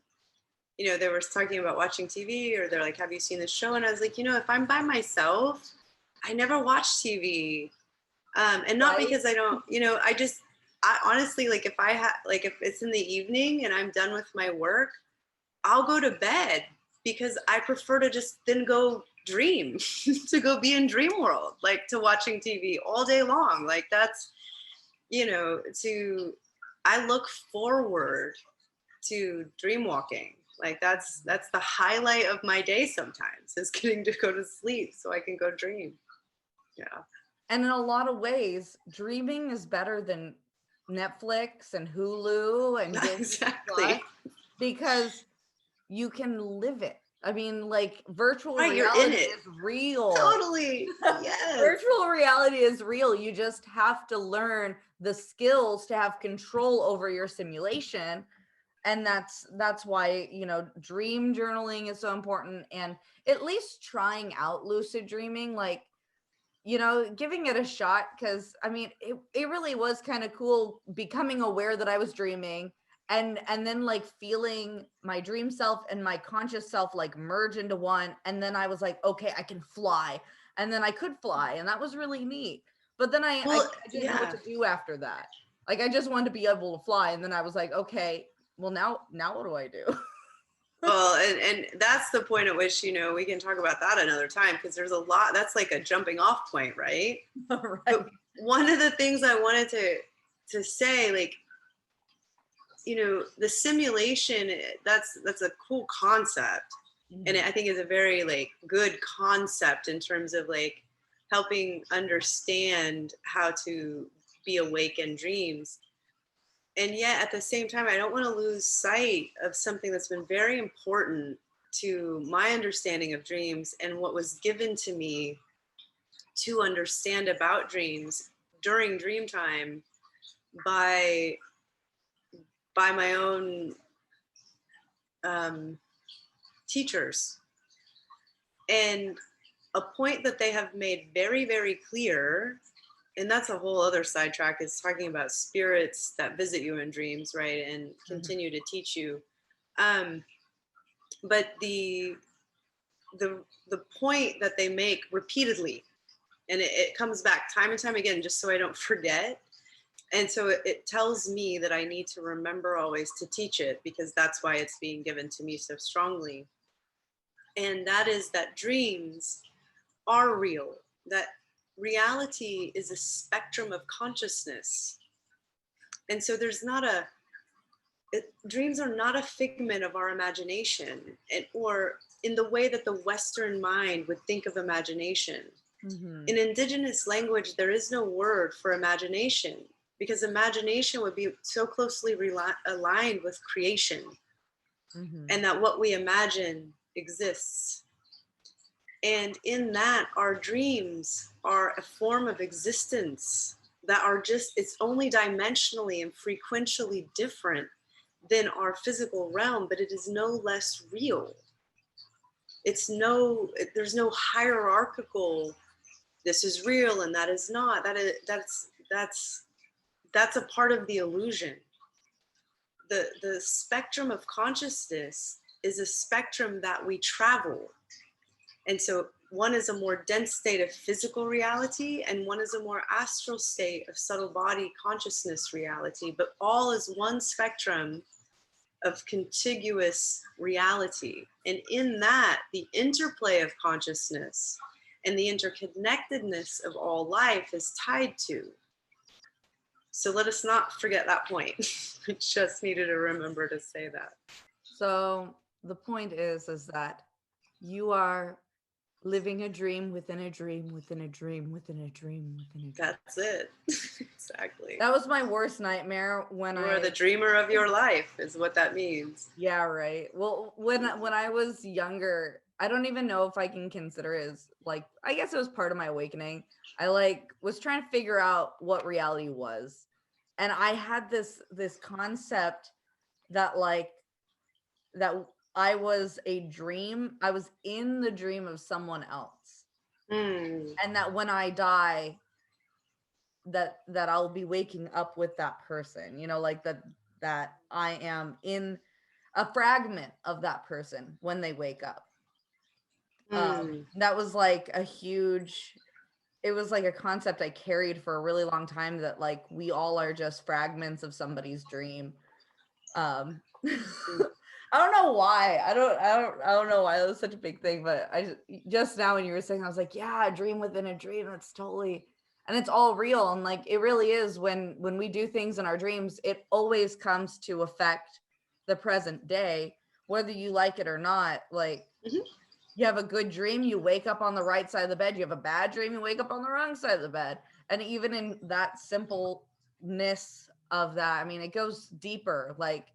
they were talking about watching TV, or they're like, have you seen this show? And I was like, if I'm by myself, I never watch TV. And not
Right?
because I don't, I honestly, like, if it's in the evening and I'm done with my work, I'll go to bed because I prefer to just then go dream, to go be in dream world, like, to watching TV all day long. Like, that's, I look forward to dream walking. Like, that's the highlight of my day sometimes, is getting to go to sleep so I can go dream. Yeah.
And in a lot of ways, dreaming is better than Netflix and Hulu and Disney Plus,
Exactly.
because you can live it. I mean, like virtual
Right, you're in
reality
it.
is real.
Totally. Yes.
Virtual reality is real. You just have to learn the skills to have control over your simulation. And that's why, dream journaling is so important, and at least trying out lucid dreaming, like, giving it a shot. Because I mean, it really was kind of cool becoming aware that I was dreaming, and then like feeling my dream self and my conscious self like merge into one, and then I was like, okay, I can fly, and then I could fly, and that was really neat. But then I
Well,
didn't know what
yeah.
to do after that. Like, I just wanted to be able to fly, and then I was like, okay, well, now what do I do?
Well, and that's the point at which, we can talk about that another time, because there's a lot, that's like a jumping off point, right?
Right.
But one of the things I wanted to say, like, the simulation, that's a cool concept. And I think is a very like good concept in terms of like helping understand how to be awake in dreams. And yet at the same time, I don't want to lose sight of something that's been very important to my understanding of dreams, and what was given to me to understand about dreams during dream time by my own teachers. And a point that they have made very, very clear, and that's a whole other sidetrack, is talking about spirits that visit you in dreams, right, and continue to teach you. But the point that they make repeatedly, and it comes back time and time again, just so I don't forget. And so it tells me that I need to remember always to teach it, because that's why it's being given to me so strongly. And that is that dreams are real, that reality is a spectrum of consciousness. And so there's not dreams are not a figment of our imagination, or in the way that the Western mind would think of imagination. In indigenous language, there is no word for imagination, because imagination would be so closely aligned with creation, and that what we imagine exists. And in that, our dreams are a form of existence that are just, it's only dimensionally and frequentially different than our physical realm, but it is no less real. There's no hierarchical, this is real and that is not. That's a part of the illusion. The spectrum of consciousness is a spectrum that we travel. And so one is a more dense state of physical reality, and one is a more astral state of subtle body consciousness reality, but all is one spectrum of contiguous reality. And in that, the interplay of consciousness and the interconnectedness of all life is tied to. So let us not forget that point. I just needed to remember to say that.
So the point is that you are living a dream within a dream within a dream within a dream within a dream.
That's it. Exactly.
That was my worst nightmare when
you are the dreamer of your life, is what that means.
Yeah, right. Well, when I was younger, I don't even know if I can consider it as, like, I guess it was part of my awakening. I was trying to figure out what reality was. And I had this concept that that I was in the dream of someone else. And that when I die, that I'll be waking up with that person, like that I am in a fragment of that person when they wake up. That was like it was like a concept I carried for a really long time, that like we all are just fragments of somebody's dream. I don't know why. I don't know why that was such a big thing, but I just now when you were saying, I was like, yeah, a dream within a dream. That's totally, and it's all real. And like, it really is when we do things in our dreams, it always comes to affect the present day, whether you like it or not. Like, you have a good dream, you wake up on the right side of the bed. You have a bad dream, you wake up on the wrong side of the bed. And even in that simpleness of that, I mean, it goes deeper. Like,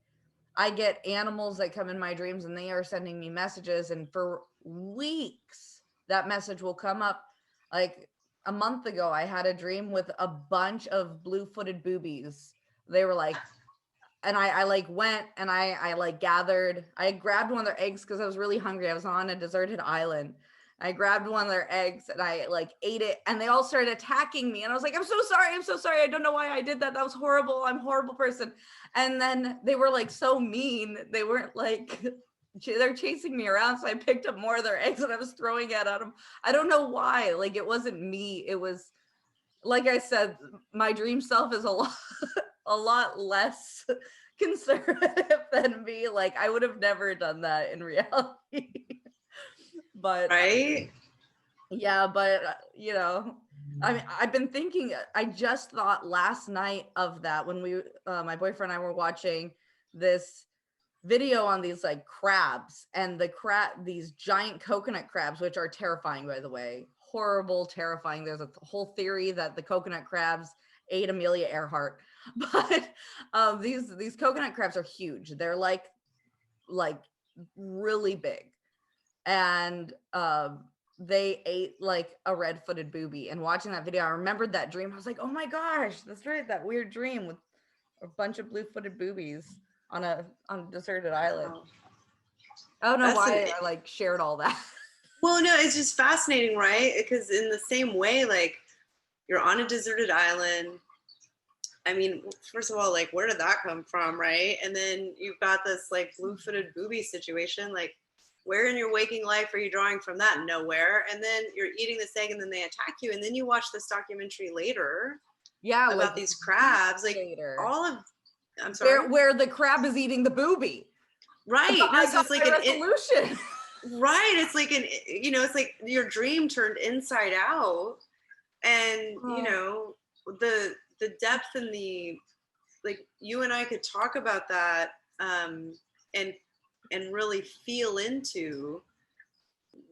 I get animals that come in my dreams and they are sending me messages, and for weeks that message will come up. Like a month ago, I had a dream with a bunch of blue-footed boobies. They were like, and I like went and I grabbed one of their eggs because I was really hungry. I was on a deserted island. I grabbed one of their eggs and I like ate it, and they all started attacking me. And I was like, I'm so sorry. I don't know why I did that. That was horrible. I'm a horrible person. And then they were like so mean. They weren't like, they're chasing me around. So I picked up more of their eggs and I was throwing it at them. I don't know why. Like, it wasn't me. It was, like I said, my dream self is a lot less conservative than me. Like, I would have never done that in reality. But
right.
Yeah, but I mean, I've been thinking, I just thought last night of that when my boyfriend and I were watching this video on these like crabs, and these giant coconut crabs, which are terrifying, by the way, horrible, terrifying. There's a whole theory that the coconut crabs ate Amelia Earhart, but these coconut crabs are huge. They're like really big, and they ate like a red-footed booby. And watching that video, I remembered that dream. I was like, oh my gosh, that's right, that weird dream with a bunch of blue-footed boobies on a deserted island.
Wow.
I don't know
That's
why I like shared all that.
well, no, it's just fascinating, right? Because in the same way, like you're on a deserted island. I mean, first of all, like where did that come from, right? And then you've got this like blue-footed booby situation. Like, where in your waking life are you drawing from that? Nowhere. And then you're eating this egg, and then they attack you, and then you watch this documentary later,
Yeah,
about
like
these crabs, like
later.
all of. I'm sorry.
Where the crab is eating the booby.
Right.
No, so it's like an solution.
Right. It's like it's like your dream turned inside out, and the depth and the, like, you and I could talk about that, and really feel into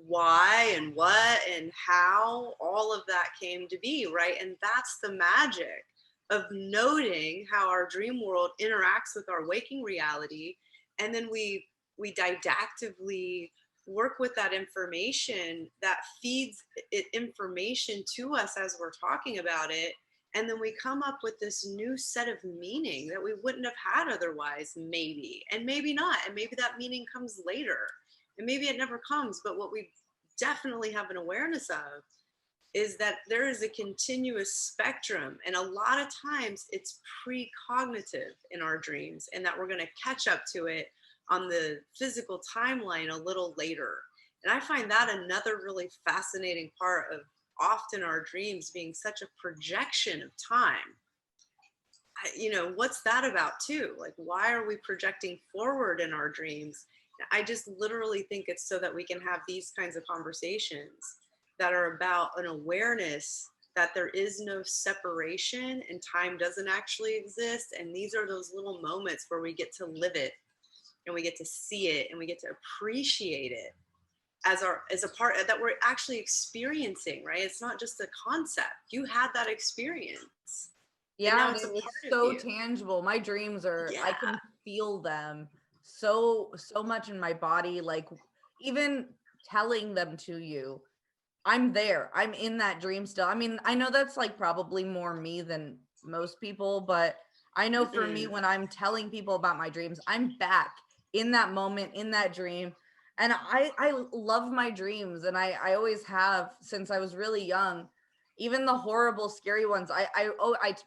why and what and how all of that came to be, right? And that's the magic of noting how our dream world interacts with our waking reality, and then we didactively work with that information that feeds it information to us as we're talking about it, and then we come up with this new set of meaning that we wouldn't have had otherwise, maybe, and maybe not, and maybe that meaning comes later, and maybe it never comes. But what we definitely have an awareness of is that there is a continuous spectrum, and a lot of times it's precognitive in our dreams, and that we're going to catch up to it on the physical timeline a little later. And I find that another really fascinating part of often our dreams being such a projection of time. What's that about too? Like, why are we projecting forward in our dreams? I just literally think it's so that we can have these kinds of conversations that are about an awareness that there is no separation and time doesn't actually exist. And these are those little moments where we get to live it, and we get to see it, and we get to appreciate it as a part that we're actually experiencing, right? It's not just a concept. You had that experience.
Yeah, it's so tangible. My dreams are, I can feel them so much in my body. Like, even telling them to you, I'm there. I'm in that dream still. I mean, I know that's like probably more me than most people, but I know for me, when I'm telling people about my dreams, I'm back in that moment, in that dream. And I love my dreams, and I always have since I was really young. Even the horrible, scary ones, I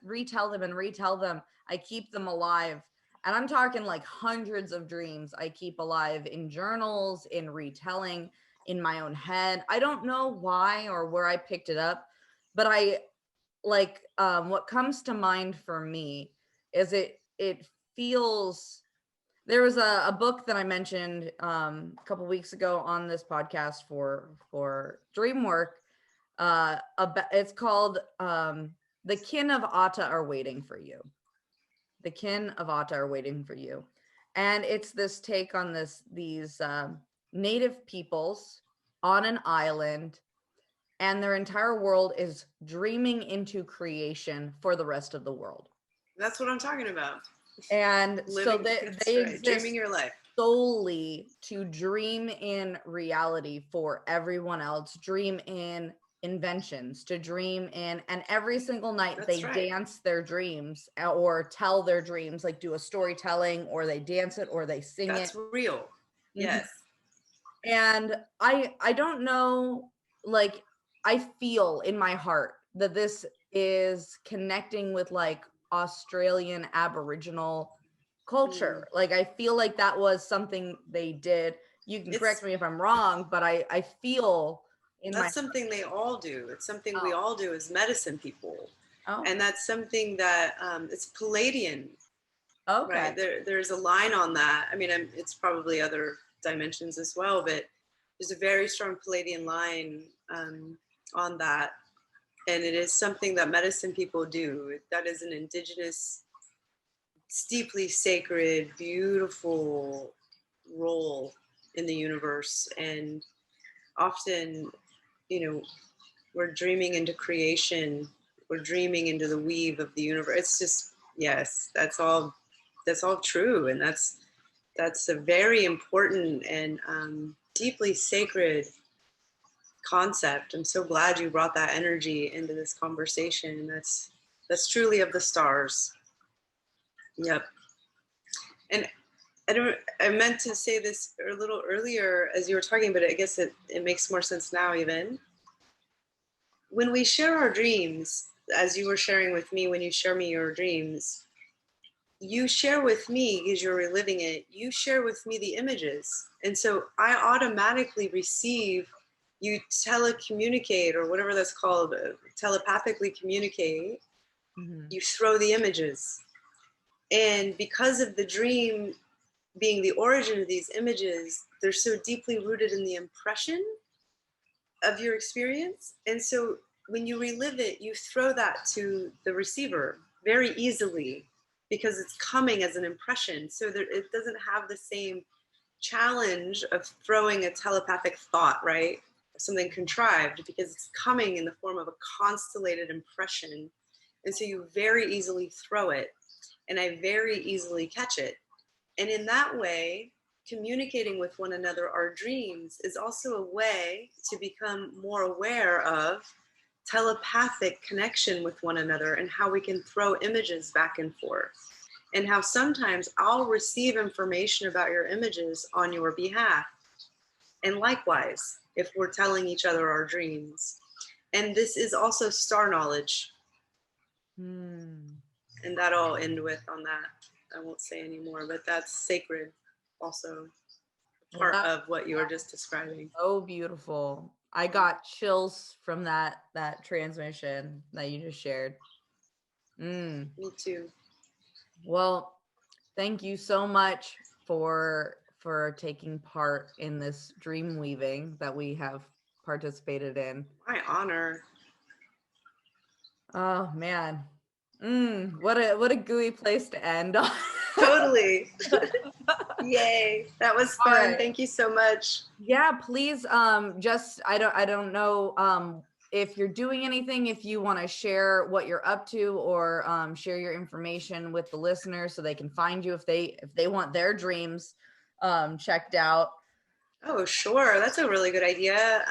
retell them and retell them. I keep them alive. And I'm talking like hundreds of dreams I keep alive in journals, in retelling, in my own head. I don't know why or where I picked it up, but I like what comes to mind for me is it feels. There was a book that I mentioned a couple weeks ago on this podcast for Dreamwork. It's called "The Kin of Atta Are Waiting for You." The kin of Atta are waiting for you, and it's this take on these native peoples on an island, and their entire world is dreaming into creation for the rest of the world.
That's what I'm talking about.
And so they exist
dreaming your life
solely to dream in reality for everyone else, dream in inventions, to dream in, and every single night they dance their dreams or tell their dreams, like do a storytelling, or they dance it, or they sing it.
That's real. Yes.
And I don't know, like, I feel in my heart that this is connecting with like Australian Aboriginal culture. Like, I feel like that was something they did. You can correct me if I'm wrong, but I feel
that's something they all do. It's something we all do as medicine people. And that's something that it's Palladian.
Okay.
Right. There's a line on that. I mean, it's probably other dimensions as well, but there's a very strong Palladian line on that. And it is something that medicine people do. That is an indigenous, deeply sacred, beautiful role in the universe. And often, we're dreaming into creation. We're dreaming into the weave of the universe. It's just, yes, that's all true. And that's a very important and deeply sacred concept. I'm so glad you brought that energy into this conversation. That's truly of the stars. Yep. And I meant to say this a little earlier as you were talking, but I guess it makes more sense now even. When we share our dreams, as you were sharing with me, when you share me your dreams, you share with me, because you're reliving it, you share with me the images. And so I automatically receive, you telecommunicate, or whatever that's called, telepathically communicate, you throw the images. And because of the dream being the origin of these images, they're so deeply rooted in the impression of your experience. And so when you relive it, you throw that to the receiver very easily because it's coming as an impression. So that it doesn't have the same challenge of throwing a telepathic thought, right? Something contrived, because it's coming in the form of a constellated impression. And so you very easily throw it, and I very easily catch it. And in that way, communicating with one another our dreams is also a way to become more aware of telepathic connection with one another, and how we can throw images back and forth, and how sometimes I'll receive information about your images on your behalf. And likewise, if we're telling each other our dreams. And this is also star knowledge. And that I'll end with on that. I won't say anymore, but that's sacred also, part of what you were just describing.
Oh, beautiful. I got chills from that transmission that you just shared.
Me too.
Well, thank you so much for taking part in this dream weaving that we have participated in.
My honor.
Oh man. What a gooey place to end on.
Totally. Yay. That was fun.
Right.
Thank you so much.
Yeah, please just I don't know if you're doing anything, if you want to share what you're up to, or share your information with the listeners so they can find you if they want their dreams checked out.
Oh, sure. That's a really good idea.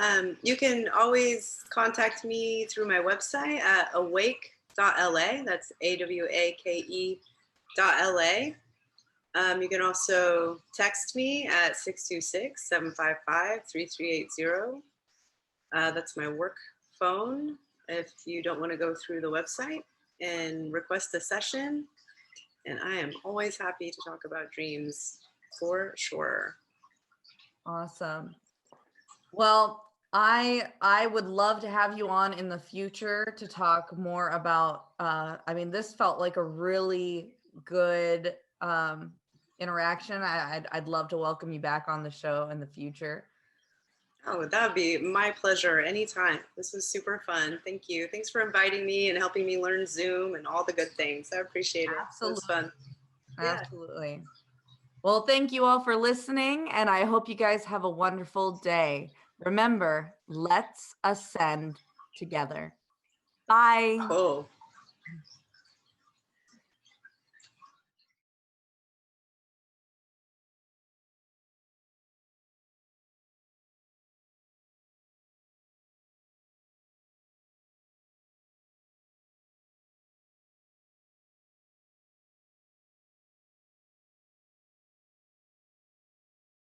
You can always contact me through my website at awake.la. That's AWAKE.LA. You can also text me at 626-755-3380. That's my work phone if you don't want to go through the website and request a session. And I am always happy to talk about dreams, for sure.
Awesome. Well, I would love to have you on in the future to talk more about this felt like a really good interaction. I'd love to welcome you back on the show in the future.
Oh, that would be my pleasure anytime. This was super fun. Thank you. Thanks for inviting me and helping me learn Zoom and all the good things. I appreciate it.
Absolutely.
It was fun.
Absolutely. Yeah. Well, thank you all for listening, and I hope you guys have a wonderful day. Remember, let's ascend together. Bye.
Cool.